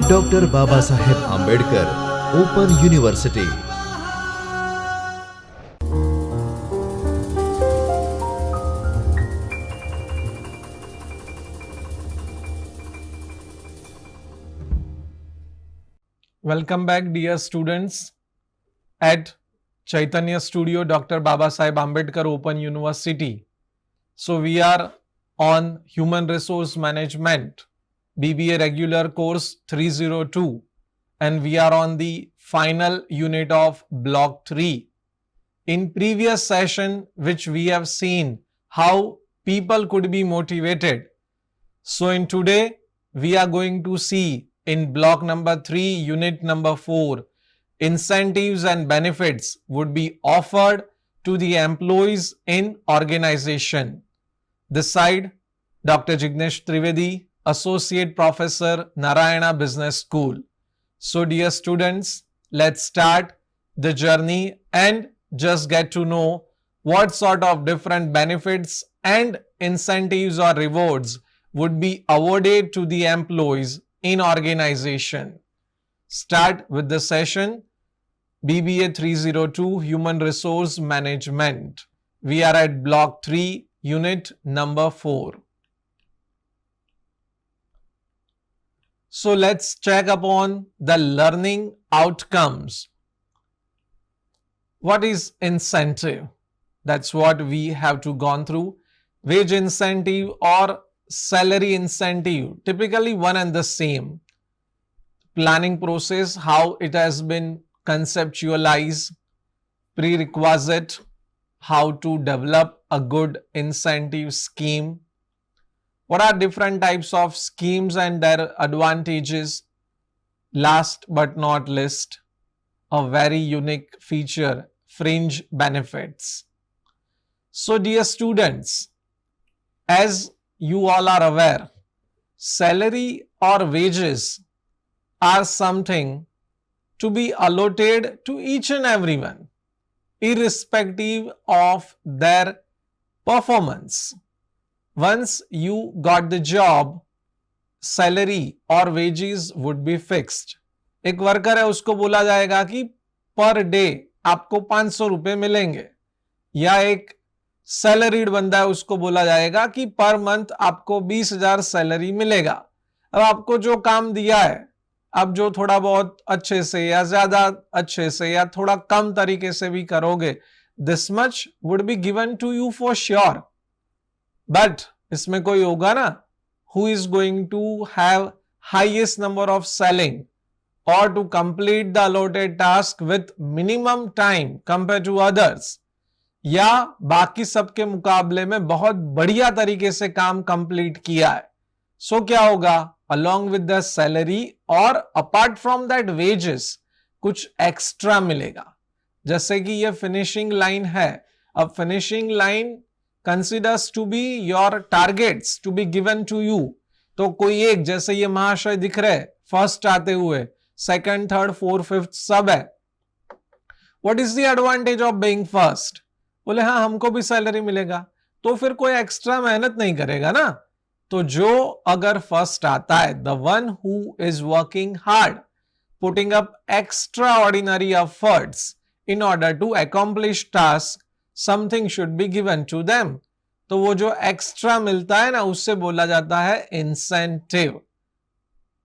Doctor Baba Saheb Ambedkar open university. Welcome back, dear students, at Chaitanya Studio, Dr. Baba Saheb Ambedkar Open University. So we are on Human Resource Management, BBA Regular Course 302, and we are on the final unit of Block 3. In previous session, which we have seen how people could be motivated. So in today, we are going to see in block number 3, unit number 4, incentives and benefits would be offered to the employees in organization. This side, Dr. Jignesh Trivedi, Associate Professor, Narayana Business School. So dear students, let's start the journey and just get to know what sort of different benefits and incentives or rewards would be awarded to the employees in organization. Start with the session BBA 302 Human Resource Management. We are at block 3, unit number 4. So let's check upon the learning outcomes. What is incentive? That's what we have to gone through. Wage incentive or salary incentive, typically one and the same. Planning process, how it has been conceptualized, prerequisite, how to develop a good incentive scheme. What are different types of schemes and their advantages? Last but not least, a very unique feature, fringe benefits. So dear students, as you all are aware, salary or wages are something to be allotted to each and everyone, irrespective of their performance. Once you got the job, salary or wages would be fixed. एक worker है, उसको बोला जाएगा कि per day आपको 500 रुपए मिलेंगे, या एक सैलरीड बंदा है, उसको बोला जाएगा कि पर मंथ आपको 20,000 सैलरी मिलेगा। अब आपको जो काम दिया है, अब जो थोड़ा बहुत अच्छे से या ज्यादा अच्छे से या थोड़ा कम तरीके से भी करोगे, this much would be given to you for sure. But इसमें कोई होगा ना who is going to have highest number of selling और to complete the allotted task with minimum time compare to others, या बाकी सबके मुकाबले में बहुत बढ़िया तरीके से काम कंप्लीट किया है। सो क्या होगा, along with the salary और apart from that wages कुछ एक्स्ट्रा मिलेगा। जैसे कि ये फिनिशिंग लाइन है, अब finishing line considers to be your targets to be given to you. तो कोई एक, जैसे ये महाशय दिख रहे फर्स्ट आते हुए, सेकंड, थर्ड, फोर्थ, फिफ्थ सब है। What is the advantage of being first? बोले हाँ हमको भी सैलरी मिलेगा, तो फिर कोई एक्स्ट्रा मेहनत नहीं करेगा ना। तो जो अगर फर्स्ट आता है, the one who is working hard, putting up extraordinary efforts in order to accomplish task, something should be given to them. तो वो जो एक्स्ट्रा मिलता है ना, उससे बोला जाता है इंसेंटिव।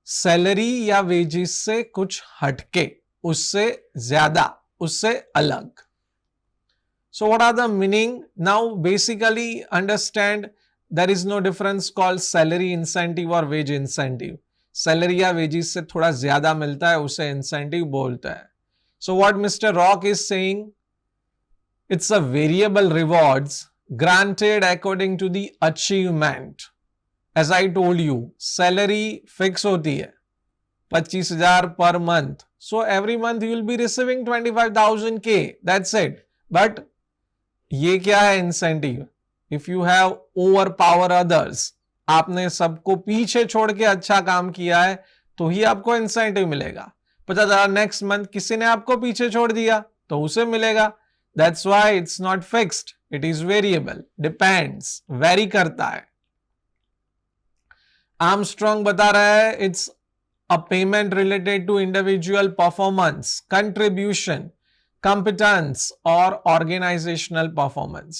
सैलरी या वेजेस से कुछ हटके, उससे ज्यादा, उससे अलग। So what are the meaning? Now basically understand there is no difference called salary incentive or wage incentive. Salary या wages से थोड़ा ज्यादा मिलता है, उसे incentive बोलता है। So what Mr. Rock is saying, it's a variable rewards granted according to the achievement. As I told you, salary fix होती है 25,000 per month. So every month you will be receiving 25,000 K. That's it. But ये क्या है incentive? If you have over power others, आपने सबको पीछे छोड़ के अच्छा काम किया है तो ही आपको इंसेंटिव मिलेगा। 50,000 नेक्स्ट मंथ किसी ने आपको पीछे छोड़ दिया तो उसे मिलेगा। That's why it's not fixed, it is variable, depends, very करता है। आर्मस्ट्रॉन्ग बता रहा है it's a payment related to individual performance, contribution, competence, or organizational performance.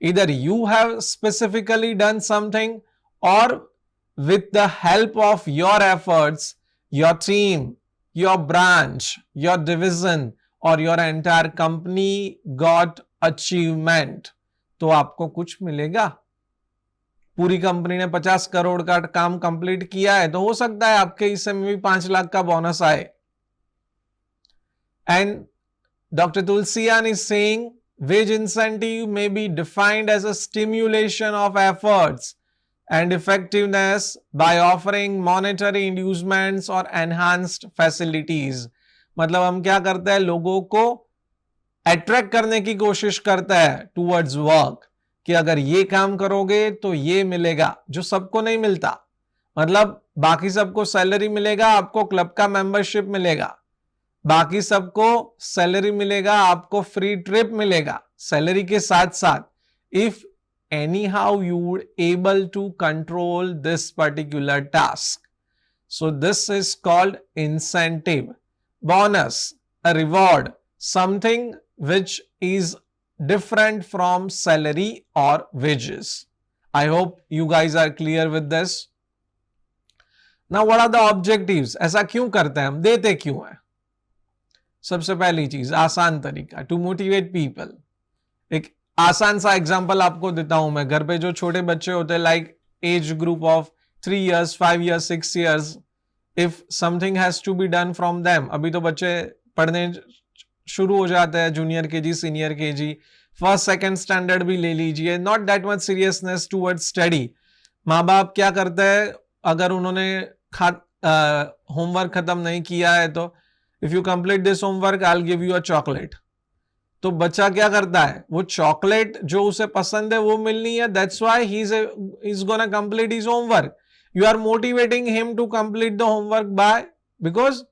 Either you have specifically done something, or with the help of your efforts, your team, your branch, your division, or your entire company got achievement. तो आपको कुछ मिलेगा. पूरी company ने 50 करोड़ का काम complete किया है तो हो सकता है आपके हिस्से में भी 5 लाख का बोनस आए. And doctor Tulsian is saying wage incentive may be defined as a stimulation of efforts and effectiveness by offering monetary inducements और एनहांस्ड फैसिलिटीज. मतलब हम क्या करते हैं, लोगों को अट्रैक्ट करने की कोशिश करता है टूवर्ड्स वर्क कि अगर ये काम करोगे तो ये मिलेगा जो सबको नहीं मिलता. मतलब बाकी सबको सैलरी मिलेगा, आपको क्लब का मेंबरशिप मिलेगा. बाकी सबको सैलरी मिलेगा, आपको फ्री ट्रिप मिलेगा सैलरी के साथ साथ. If any how you would able to control this particular task. So this is called incentive, bonus, a reward, something which is different from salary or wages. I hope you guys are clear with this. Now what are the objectives? ऐसा क्यों करते हैं हम, देते क्यों हैं? सबसे पहली चीज आसान तरीका, टू मोटिवेट पीपल. एक आसान सा एग्जांपल आपको देता हूं मैं. घर पे जो छोटे बच्चे होते हैं, like age group of 3 years, 5 years, 6 years, if something has to be done from them. अभी तो बच्चे पढ़ने शुरू हो जाते हैं, junior KG, senior KG, first second standard भी ले लीजिए. Not that much seriousness towards study. माँ बाप क्या करते हैं, अगर उन्होंने होमवर्क खत्म नहीं किया है तो if you complete this homework I will give you a chocolate. तो बच्चा क्या करता है, वो चॉकलेट जो उसे पसंद है वो मिलनी है. That's why he is gonna complete his homework. You are motivating him to complete the homework by, because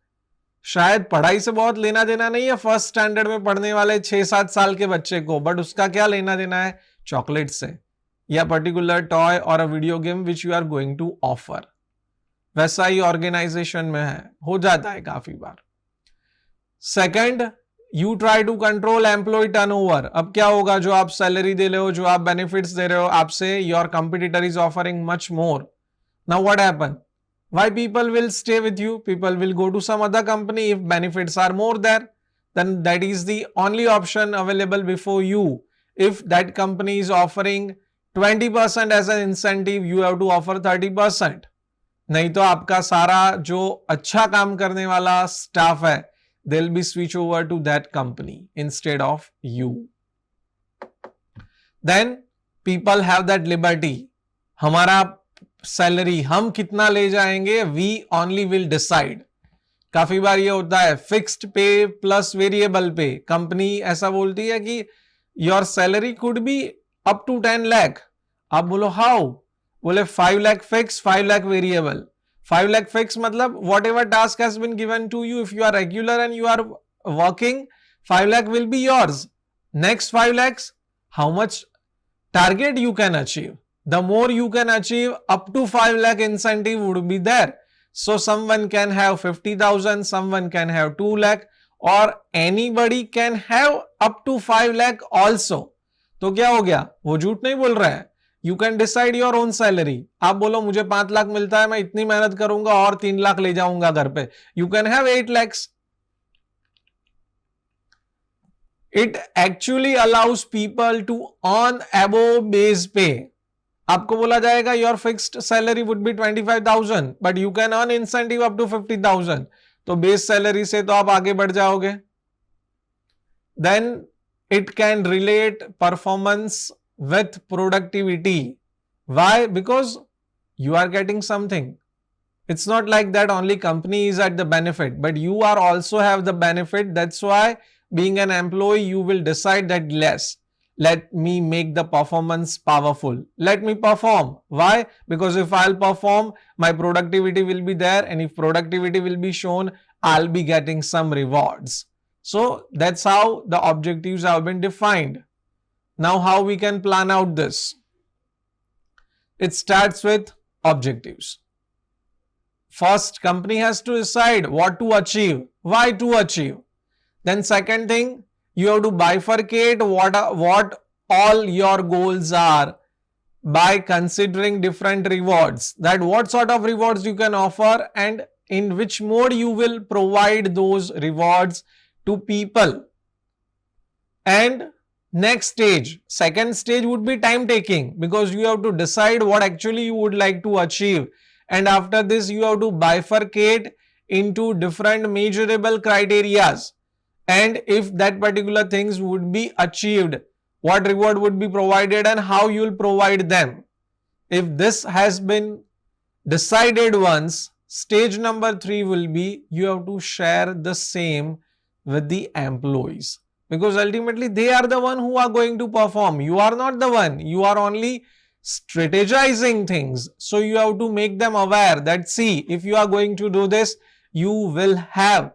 शायद पढ़ाई से बहुत लेना देना नहीं है फर्स्ट स्टैंडर्ड में पढ़ने वाले 6-7 साल के बच्चे को, बट उसका क्या लेना देना है, चॉकलेट से या पर्टिकुलर टॉय और a video game which you are going to offer. वैसा ही ऑर्गेनाइजेशन में है, हो जाता है काफी बार. Second, you try to control employ turnover. अब क्या होगा, जो आप सैलरी दे रहे हो, जो आप बेनिफिट्स दे रहे हो, आपसे your competitor is offering much more. Now what happen, why people will stay with you? People will go to some other company if benefits are more there. Then that is the only option available before you. If that company is offering 20% as an incentive, you have to offer 30%. नहीं तो आपका सारा जो अच्छा काम करने वाला staff है, they'll be switch over to that company instead of you. Then people have that liberty. हमारा सैलरी हम कितना ले जाएंगे, वी ओनली विल डिसाइड. काफी बार ये होता है फिक्स्ड पे प्लस वेरिएबल पे. कंपनी ऐसा बोलती है कि your salary could be up to 10 lakh. आप बोलो हाउ, बोले 5 lakh fix, 5 lakh variable. 5 lakh fix मतलब whatever task has been given to you, if you are regular and you are working, 5 lakh will be yours. Next 5 lakhs, how much target you can achieve. The more you can achieve, up to 5 lakh incentive would be there. So someone can have 50,000, someone can have 2 lakh, or anybody can have up to 5 lakh also. तो क्या हो गया, वो झूठ नहीं बोल रहा है. You can decide your own salary. आप बोलो मुझे 5 लाख मिलता है, मैं इतनी मेहनत करूंगा और 3 लाख ले जाऊंगा घर पे. You can have 8 lakhs. It actually allows people to earn above base pay. आपको बोला जाएगा your fixed salary would be 25,000, but you can earn incentive up to 50,000. तो बेस सैलरी से तो आप आगे बढ़ जाओगे. Then it can relate performance with productivity. Why, because you are getting something. It's not like that only company is at the benefit, but you are also have the benefit. That's why being an employee, you will decide that let me make the performance powerful. Let me perform. Why? Because if I'll perform, my productivity will be there, and if productivity will be shown, I'll be getting some rewards. So that's how the objectives have been defined. Now how we can plan out this? It starts with objectives. first company has to decide what to achieve, why to achieve. Then second thing, you have to bifurcate what all your goals are by considering different rewards, that what sort of rewards you can offer and in which mode you will provide those rewards to people. And next stage, second stage would be time taking, because you have to decide what actually you would like to achieve, and after this you have to bifurcate into different measurable criterias, and if that particular things would be achieved, what reward would be provided and how you will provide them. If this has been decided once, stage number 3 will be you have to share the same with the employees, because ultimately they are the one who are going to perform. You are not the one, you are only strategizing things. So you have to make them aware that, see, if you are going to do this, you will have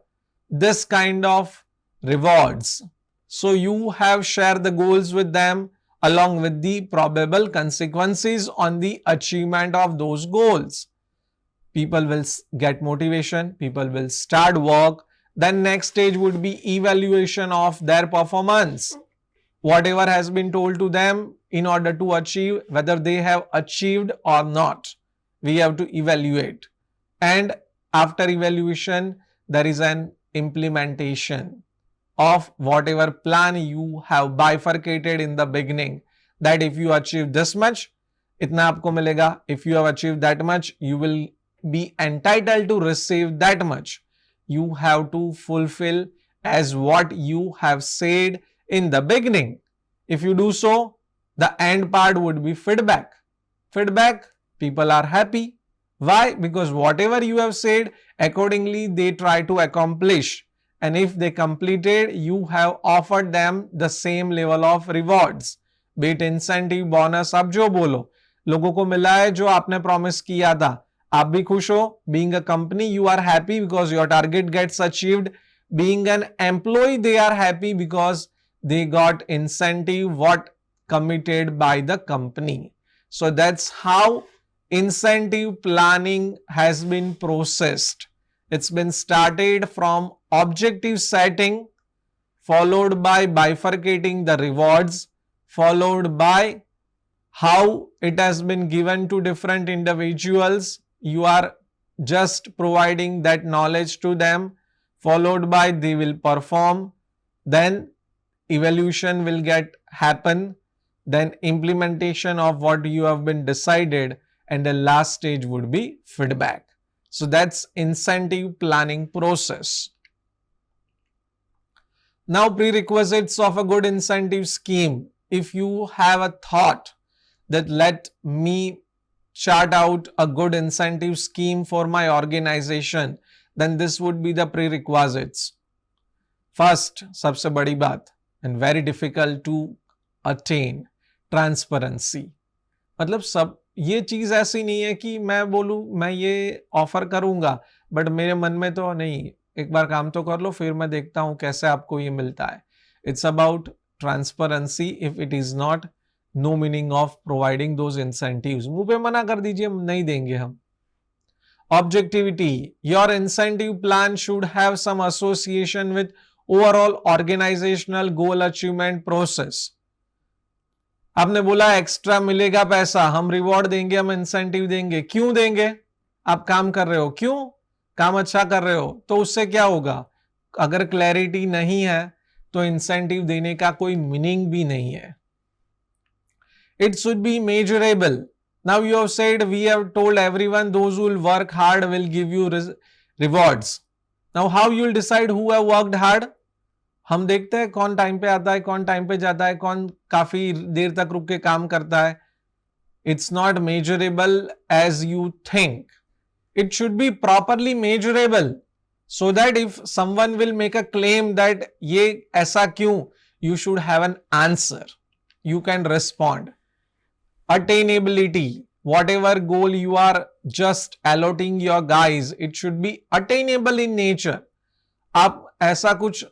this kind of rewards. So you have shared the goals with them along with the probable consequences on the achievement of those goals. People will get motivation, people will start work. Then next stage would be evaluation of their performance. Whatever has been told to them in order to achieve, whether they have achieved or not, we have to evaluate. And after evaluation, there is an implementation of whatever plan you have bifurcated in the beginning, that if you achieve this much, itna aapko milega. If you have achieved that much, you will be entitled to receive that much. You have to fulfill as what you have said in the beginning. If you do so, the end part would be feedback. Feedback, people are happy. Why? Because whatever you have said, accordingly they try to accomplish. And if they completed, you have offered them the same level of rewards. Be it incentive, bonus, आप जो बोलो, लोगों को मिला है जो आपने promise किया था. आप भी खुश हो. Being a company, you are happy because your target gets achieved. Being an employee, they are happy because they got incentive what committed by the company. So that's how incentive planning has been processed. It's been started from objective setting, followed by bifurcating the rewards, followed by how it has been given to different individuals. You are just providing that knowledge to them, followed by they will perform, then evaluation will happen, then implementation of what you have been decided, and the last stage would be feedback. So that's incentive planning process. Now, prerequisites of a good incentive scheme. If you have a thought that let me chart out a good incentive scheme for my organization, then this would be the prerequisites. First, सबसे बड़ी बात and very difficult to attain, transparency. मतलब सब ये चीज ऐसी नहीं है कि मैं बोलूं मैं ये ऑफर करूंगा बट मेरे मन में तो नहीं, एक बार काम तो कर लो फिर मैं देखता हूं कैसे आपको ये मिलता है. It's about transparency. If it is not, no meaning of providing those incentives. मुंह पे मना कर दीजिए, नहीं देंगे हम. Objectivity. Your incentive plan should have some association with overall organizational goal achievement process. आपने बोला एक्स्ट्रा मिलेगा पैसा, हम रिवॉर्ड देंगे, हम इंसेंटिव देंगे. क्यों देंगे? आप काम कर रहे हो, क्यों? काम अच्छा कर रहे हो, तो उससे क्या होगा? अगर क्लैरिटी नहीं है तो इंसेंटिव देने का कोई मीनिंग भी नहीं है. It should be measurable. Now you have said we have told everyone those who will work hard will give you rewards. Now how you will decide who have worked hard? हम देखते हैं कौन time पे आता है, कौन time पे जाता है, कौन काफी देर तक रुक के काम करता है. It's not measurable as you think. It should be properly measurable so that if someone will make a claim that ये ऐसा क्यों, you should have an answer. You can respond. Attainability. Whatever goal you are just allotting your guys, it should be attainable in nature. आप ऐसा कुछ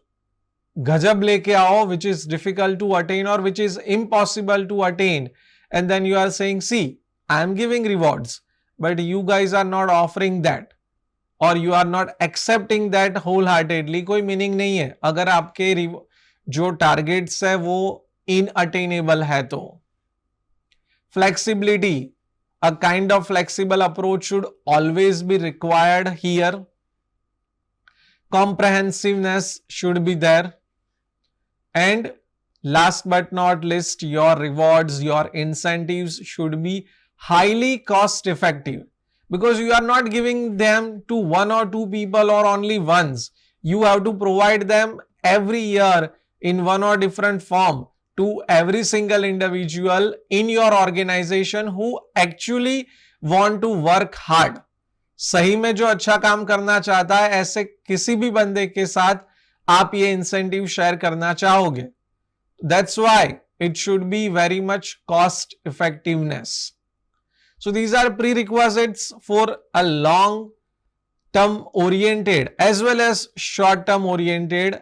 गजब लेके आओ which is difficult to attain or which is impossible to attain, and then you are saying, see, I am giving rewards, but you guys are not offering that. और you are not accepting that wholeheartedly, कोई meaning नहीं है अगर आपके जो targets है वो इनअटेनेबल है तो. Flexibility, a kind of flexible approach should always be required here. Comprehensiveness should be there. And last but not least, your rewards, your incentives should be highly cost effective, because you are not giving them to one or two people or only once. You have to provide them every year in one or different form to every single individual in your organization who actually want to work hard. सही में जो अच्छा काम करना चाहता है, ऐसे किसी भी बंदे के साथ आप ये इंसेंटिव शेयर करना चाहोगे. That's why it should be very much cost effectiveness. So these are prerequisites for a long term oriented as well as short term oriented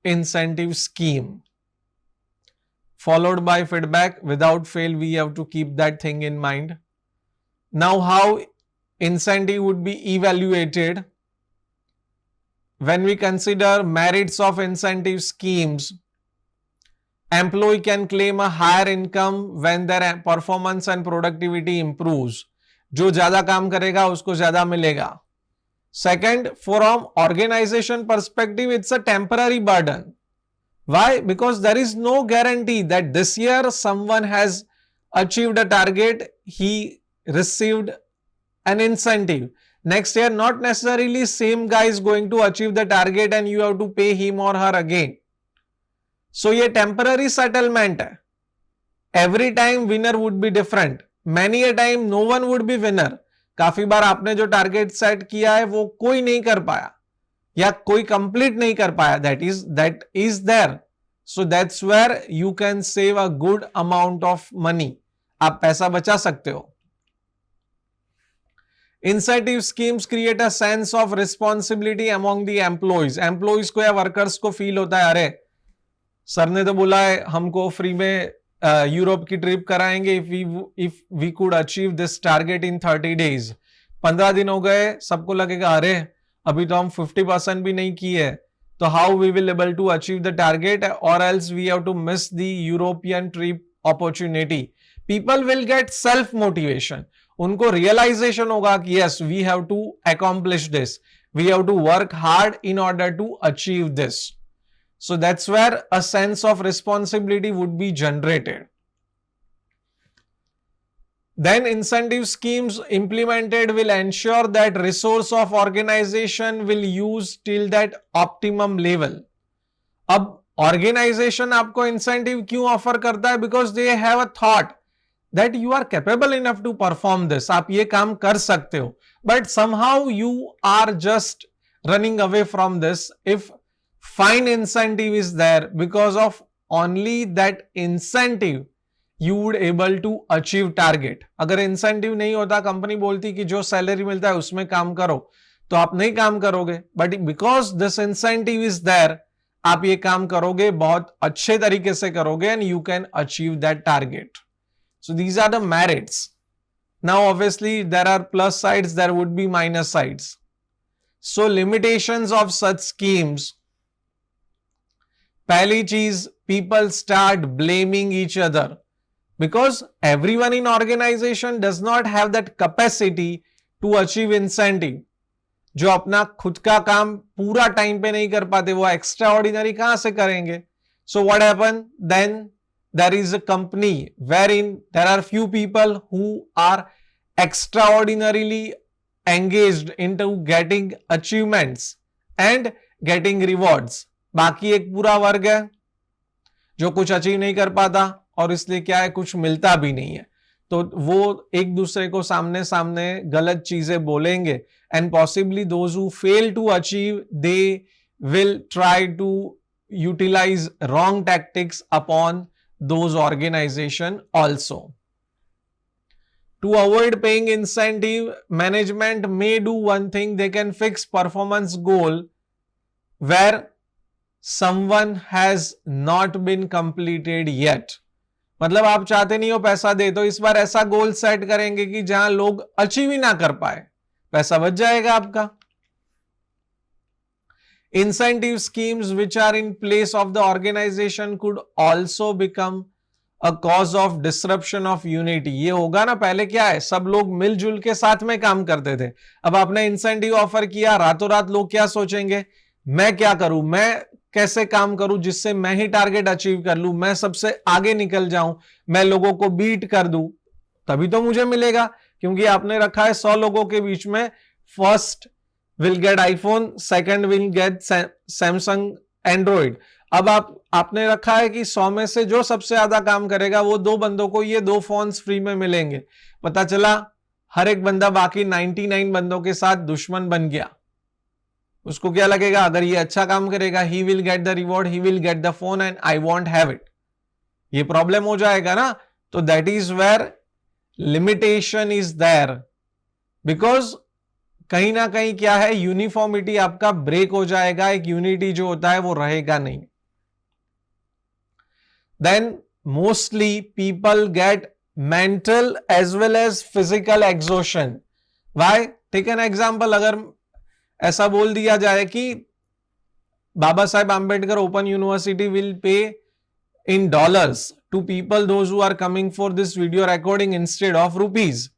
incentive scheme. Followed by feedback. Without fail, we have to keep that thing in mind. Now, how incentive would be evaluated? When we consider merits of incentive schemes, employee can claim a higher income when their performance and productivity improves. जो ज्यादा काम करेगा उसको ज्यादा मिलेगा. Second, from organization perspective, it's a temporary burden. Why? Because there is no guarantee that this year someone has achieved a target, he received an incentive. Next year, not necessarily same guy is going to achieve the target and you have to pay him or her again. So ये temporary settlement है. Every time winner would be different. Many a time no one would be winner. काफी बार आपने जो target set किया है वो कोई नहीं कर पाया या कोई कंप्लीट नहीं कर पाया. that is there. So that's where you can save a good amount of money. आप पैसा बचा सकते हो. Incentive schemes create a sense of responsibility among the employees. Employees को या workers को feel होता है, अरे सर ने तो बोला है हमको फ्री में यूरोप की ट्रिप कराएंगे if we could achieve this target in 30 days. 15 दिन हो गए, सबको लगेगा अरे अभी तो हम 50% भी नहीं किए, तो how we will able to achieve the target, or else we have to miss the European trip opportunity. People will get self motivation. उनको realization होगा कि yes, we have to accomplish this. We have to work hard in order to achieve this. So that's where a sense of responsibility would be generated. Then incentive schemes implemented will ensure that resource of organization will use till that optimum level. अब organization आपको incentive क्यों offer करता है? Because they have a thought that you are capable enough to perform this. आप ये काम कर सकते हो. But somehow you are just running away from this. If fine incentive is there, because of only that incentive you would able to achieve target. अगर incentive नहीं होता, company बोलती कि जो सैलरी मिलता है उसमें काम करो, तो आप नहीं काम करोगे. But because this incentive is there, आप ये काम करोगे, बहुत अच्छे तरीके से करोगे, and you can achieve that target. So these are the merits. Now obviously there are plus sides, there would be minus sides. So limitations of such schemes. पहली चीज, people start blaming each other. Because everyone in organization does not have that capacity to achieve incentive. जो अपना खुद का काम पूरा time पे नहीं कर पाते, वो एक्स्ट्रा ऑर्डिनरी कहां से करेंगे? So what happened? Then there is a company wherein there are few people who are extraordinarily engaged into getting achievements and getting rewards. बाकी एक पूरा वर्ग है जो कुछ अचीव नहीं कर पाता, और इसलिए क्या है, कुछ मिलता भी नहीं है, तो वो एक दूसरे को सामने सामने गलत चीजें बोलेंगे. And possibly those who fail to achieve, they will try to utilise wrong tactics upon those organisation also. To avoid paying incentive, management may do one thing. They can fix performance goal where someone has not been completed yet. मतलब आप चाहते नहीं हो पैसा दे, तो इस बार ऐसा goal set करेंगे कि जहां लोग अचीव ही ना कर पाए, पैसा बच जाएगा आपका. Incentive schemes which are in place of the organization could also become a cause of disruption of unity. ये होगा ना, पहले क्या है, सब लोग मिलजुल के साथ में काम करते थे, अब आपने इंसेंटिव ऑफर किया, रातों रात लोग क्या सोचेंगे, मैं क्या करूं, मैं कैसे काम करूं जिससे मैं ही टारगेट अचीव कर लूं, मैं सबसे आगे निकल जाऊं, मैं लोगों को बीट कर दूं, तभी तो मुझे मिलेगा। क्योंकि आपने रखा है 100 लोगों के बीच में, first will get iPhone, second will get Samsung Android. अब आपने रखा है कि 100 में से जो सबसे ज्यादा काम करेगा वो 2 बंदों को ये 2 फोन्स फ्री में मिलेंगे। पता चला हर एक बंदा बाकी 99 बंदों के साथ दुश्मन बन गया। उसको क्या लगेगा, अगर ये अच्छा काम करेगा, he will get the reward, he will get the phone and I want have it. ये प्रॉब्लम हो जाएगा ना। तो that is where limitation is there, because कहीं ना कहीं क्या है, यूनिफॉर्मिटी आपका ब्रेक हो जाएगा, एक यूनिटी जो होता है वो रहेगा नहीं। Then mostly people get mental as well as physical exhaustion. Why? Take an example, अगर ऐसा बोल दिया जाए कि Baba Saheb Ambedkar open university will pay in dollars to people those who are coming for this video recording instead of rupees.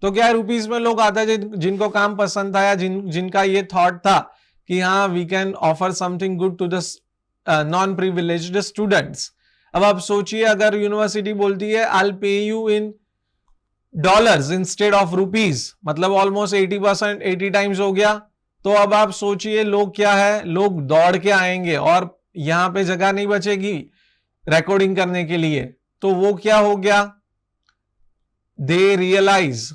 तो क्या है, rupees में लोग आते हैं जिनको काम पसंद था, या जिनका ये थॉट था कि हाँ we can offer something good to the non privileged students. अब आप सोचिए, अगर यूनिवर्सिटी बोलती है I will pay you in dollars instead of rupees, मतलब ऑलमोस्ट 80%, 80 टाइम्स हो गया। तो अब आप सोचिए लोग क्या है, लोग दौड़ के आएंगे और यहां पे जगह नहीं बचेगी रिकॉर्डिंग करने के लिए। तो वो क्या हो गया, दे रियलाइज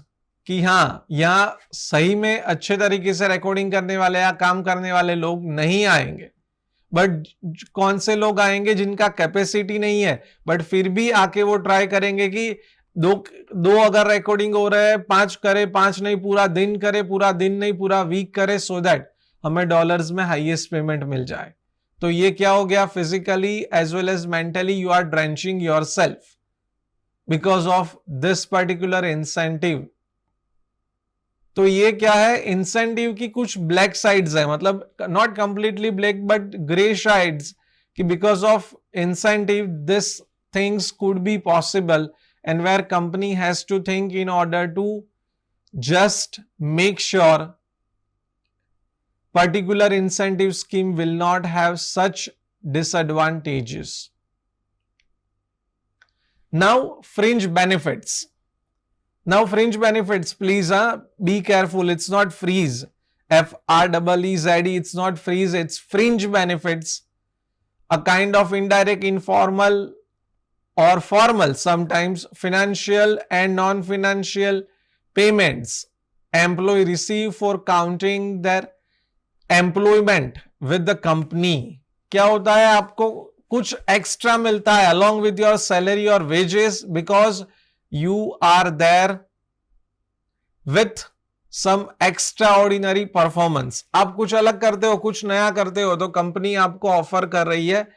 कि हाँ यहां सही में अच्छे तरीके से रिकॉर्डिंग करने वाले या काम करने वाले लोग नहीं आएंगे। बट कौन से लोग आएंगे, जिनका कैपेसिटी नहीं है बट फिर भी आके वो ट्राई करेंगे कि दो अगर रिकॉर्डिंग हो रहा है 5 करे, 5 नहीं पूरा दिन करे, पूरा दिन नहीं पूरा वीक करे, सो दैट हमें डॉलर्स में हाईएस्ट पेमेंट मिल जाए। तो ये क्या हो गया, physically as well as mentally you are drenching yourself because of this particular incentive. तो ये क्या है, इंसेंटिव की कुछ ब्लैक साइड्स है, मतलब not completely black but grey sides, कि because of incentive this things could be possible, and where company has to think in order to just make sure particular incentive scheme will not have such disadvantages. Now fringe benefits. Now fringe benefits, please be careful, it's not freeze, FREEZE, it's not freeze, it's fringe benefits, a kind of indirect, informal or formal, sometimes financial and non-financial payments employee receive for counting their employment with the company. क्या होता है, आपको कुछ extra मिलता है along with your salary or wages because you are there with some extraordinary performance. आप कुछ अलग करते हो, कुछ नया करते हो, तो कंपनी आपको ऑफर कर रही है,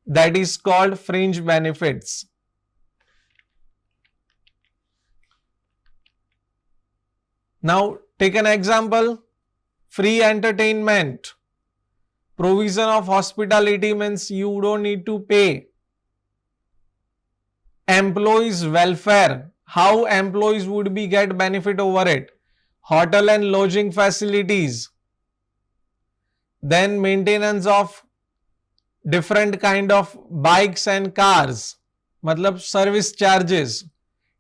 that is called fringe benefits. Now take an example, free entertainment, provision of hospitality means you don't need to pay. Employees welfare, how employees would be get benefit over it, hotel and lodging facilities, then maintenance of different kind of bikes and cars, मतलब service charges,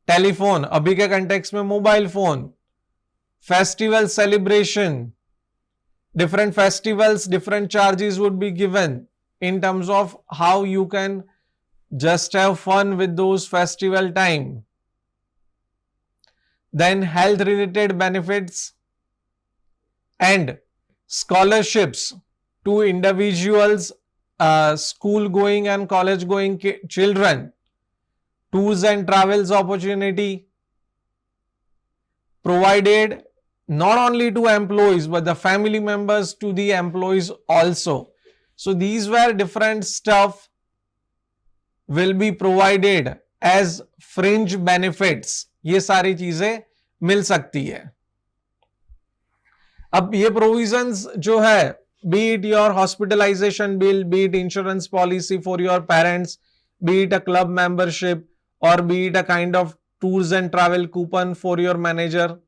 telephone, अभी के context में mobile phone, festival celebration, different festivals, different charges would be given in terms of how you can just have fun with those festival time. Then health related benefits and scholarships to individuals, school going and college going children, tours and travels opportunity provided not only to employees but the family members to the employees also. So these were different stuff will be provided as fringe benefits. ये सारी चीजें मिल सकती है। अब ये provisions जो है be it your hospitalization bill, be it insurance policy for your parents, be it a club membership, or be it a kind of tours and travel coupon for your manager.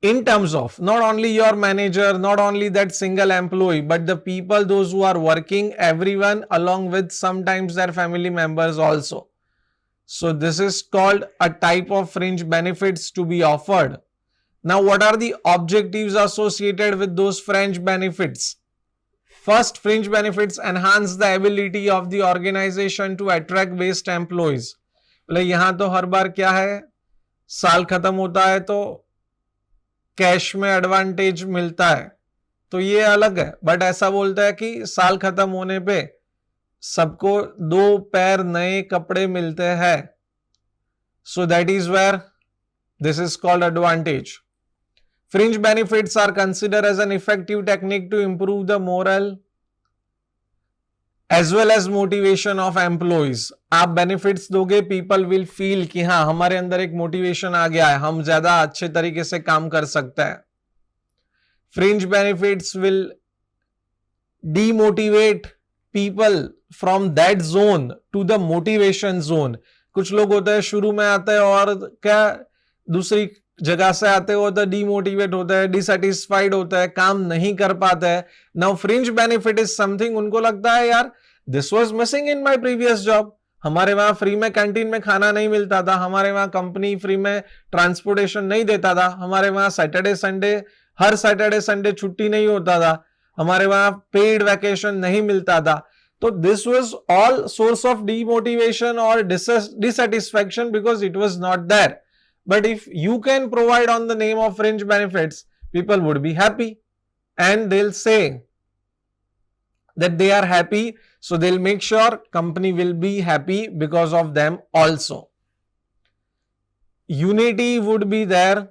In terms of not only your manager, not only that single employee, but the people, those who are working, everyone, along with sometimes their family members also. So this is called a type of fringe benefits to be offered. Now, what are the objectives associated with those fringe benefits? First, fringe benefits enhance the ability of the organization to attract best employees. मतलब यहाँ तो हर बार क्या है, साल खत्म होता है तो कैश में एडवांटेज मिलता है, तो ये अलग है. बट ऐसा बोलता है कि साल खत्म होने पे सबको 2 पैर नए कपड़े मिलते हैं. So that is where this is called advantage. Fringe benefits are considered as an effective technique to improve the moral as well as motivation of employees. आप benefits दोगे, people will feel कि हाँ हमारे अंदर एक motivation आ गया है, हम ज्यादा अच्छे तरीके से काम कर सकते हैं. Fringe benefits will demotivate people from that zone to the motivation zone. कुछ लोग होते हैं शुरू में आते हैं और क्या दूसरी जगह से आते हो तो डीमोटिवेट होता है, डिसैटिस्फाइड होता है, काम नहीं कर पाता है. Now fringe benefit is something, उनको लगता है यार this was missing in my previous job. हमारे वहां फ्री में कैंटीन में खाना नहीं मिलता था, हमारे वहां कंपनी फ्री में ट्रांसपोर्टेशन नहीं देता था, हमारे वहां सैटरडे संडे हर सैटरडे संडे छुट्टी नहीं होता था, हमारे वहां पेड वैकेशन नहीं मिलता था. तो this was all source of demotivation और dissatisfaction because it was not there. But if you can provide on the name of fringe benefits, people would be happy and they'll say that they are happy. So they'll make sure company will be happy because of them also. Unity would be there.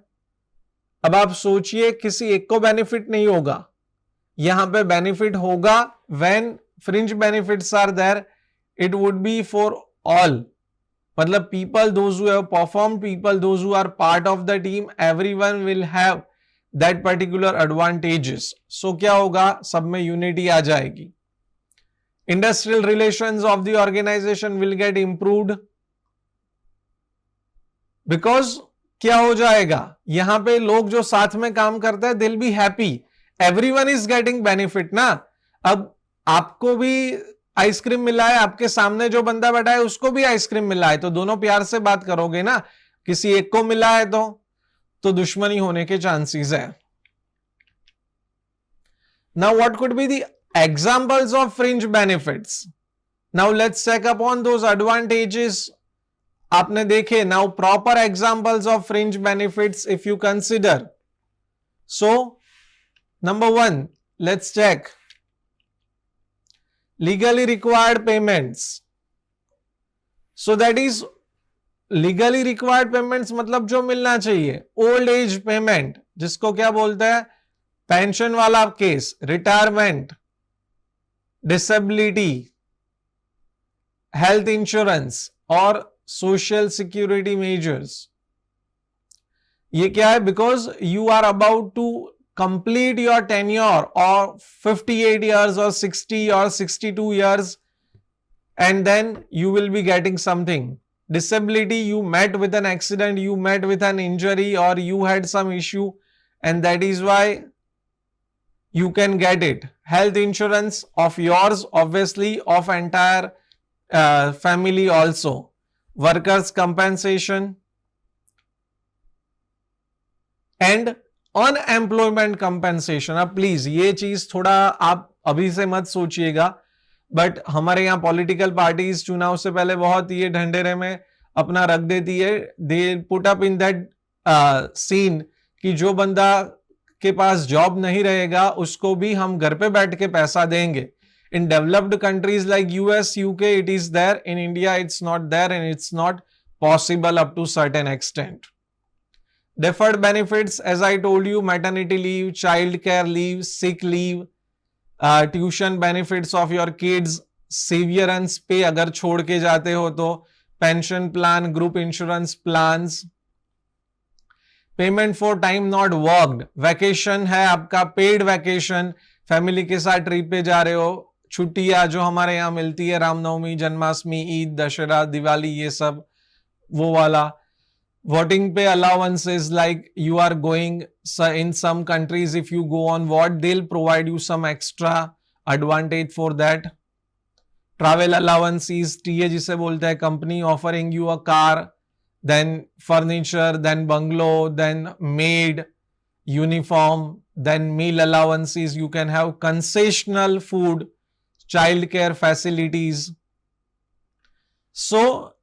अब आप सोचिए किसी एक को benefit नहीं होगा, यहां पे बेनिफिट होगा. when fringe benefits are there, it would be for all. मतलब people those who have performed, people those who are part of the team, everyone will have that particular advantages. So क्या होगा, सब में unity आ जाएगी. Industrial relations of the organization will get improved because क्या हो जाएगा, यहां पे लोग जो साथ में काम करते हैं they'll be happy. Everyone is getting benefit ना. अब आपको भी आइसक्रीम मिला है, आपके सामने जो बंदा बैठा है उसको भी आइसक्रीम मिला है, तो दोनों प्यार से बात करोगे ना. किसी एक को मिला है तो दुश्मनी होने के चांसेस है. Now what could be the examples of fringe benefits. Now let's check upon those advantages. आपने देखे, now proper examples of fringe benefits if you consider. So number 1, let's check legally required payments. So that is legally required payments मतलब जो मिलना चाहिए. Old age payment जिसको क्या बोलते हैं, पेंशन वाला case, retirement, disability, health insurance और सोशल सिक्योरिटी मेजर्स. ये क्या है, because you are about to complete your tenure or 58 years or 60 or 62 years and then you will be getting something. Disability, you met with an accident, you met with an injury or you had some issue and that is why you can get it. Health insurance of yours, obviously of entire family also. Workers compensation and unemployment compensation. अब please ये चीज थोड़ा आप अभी से मत सोचिएगा, but हमारे यहाँ पॉलिटिकल पार्टीज चुनाव से पहले बहुत ये ढंढेरे में अपना रख देती है. They put up in that scene कि जो बंदा के पास जॉब नहीं रहेगा उसको भी हम घर पे बैठ के पैसा देंगे. In developed countries like US, UK it is there. In India it's not there and it's not possible up to certain extent. Deferred benefits, as I told you, maternity leave, child care leave, sick leave, tuition benefits of your kids, severance pay अगर छोड़ के जाते हो तो, pension plan, group insurance plans, payment for time not worked, vacation है आपका, paid vacation, family के साथ ट्रिप पे जा रहे हो, छुट्टियां जो हमारे यहाँ मिलती है, रामनवमी, जन्माष्टमी, ईद, दशहरा, दिवाली, ये सब वो वाला. Voting pay allowances, like you are going in some countries, if you go on vote, they'll provide you some extra advantage for that. Travel allowances, TA जिसे बोलते हैं, company offering you a car, then furniture, then bungalow, then maid, uniform, then meal allowances. You can have concessional food, childcare facilities. So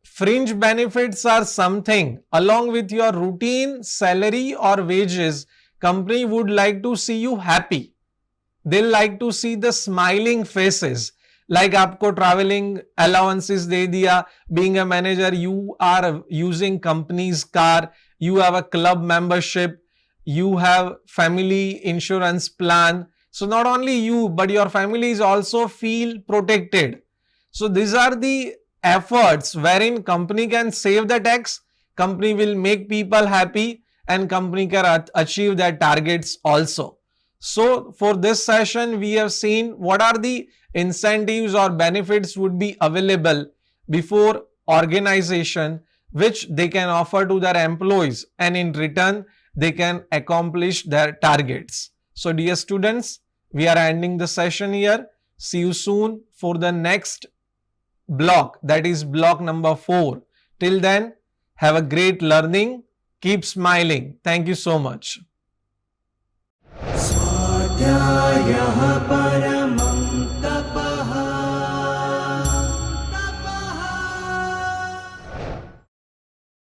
fringe benefits are something along with your routine salary or wages. Company would like to see you happy. They'll like to see the smiling faces. Like आपको traveling allowances दे दिया. Being a manager, you are using company's car. You have a club membership. You have family insurance plan. So not only you, but your families also feel protected. So these are the efforts wherein company can save the tax, company will make people happy, and company can achieve their targets also. So for this session, we have seen what are the incentives or benefits would be available before organization, which they can offer to their employees, and in return, they can accomplish their targets. So dear students, we are ending the session here. See you soon for the next block, that is block number 4. Till then, have a great learning. Keep smiling. Thank you so much. स्वाध्यायः